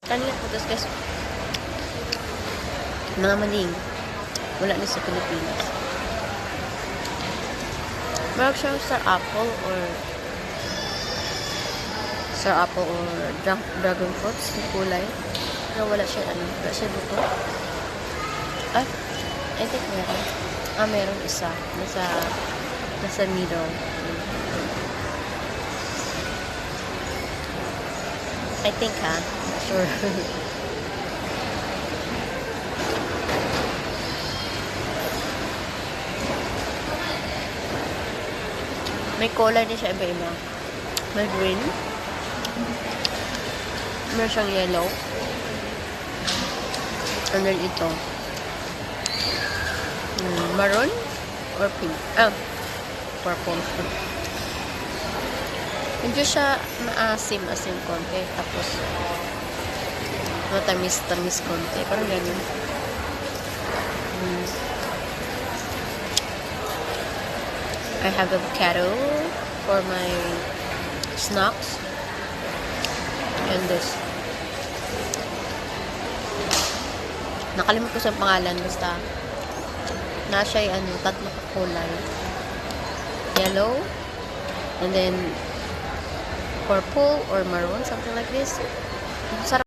Kanila po, tapos guys, mga maning, wala na sa Pilipinas. Meron siyang star apple or dragon fruits na kulay. Pero wala siya, wala siya buto. Ah, I think meron. Meron isa. Nasa middle. I think, not sure. May color din siya iba-iba. May green. Meron siyang yellow. And then ito. Maroon or pink. Purple. Medyo siya maasim konti. Tapos matamis konti. Parang ganun. I have avocado for my snacks. And this. Nakalimut ko sa pangalan. Basta na siya ay tatlo kulay. Yellow. And then purple or maroon. Something like this. Sarap.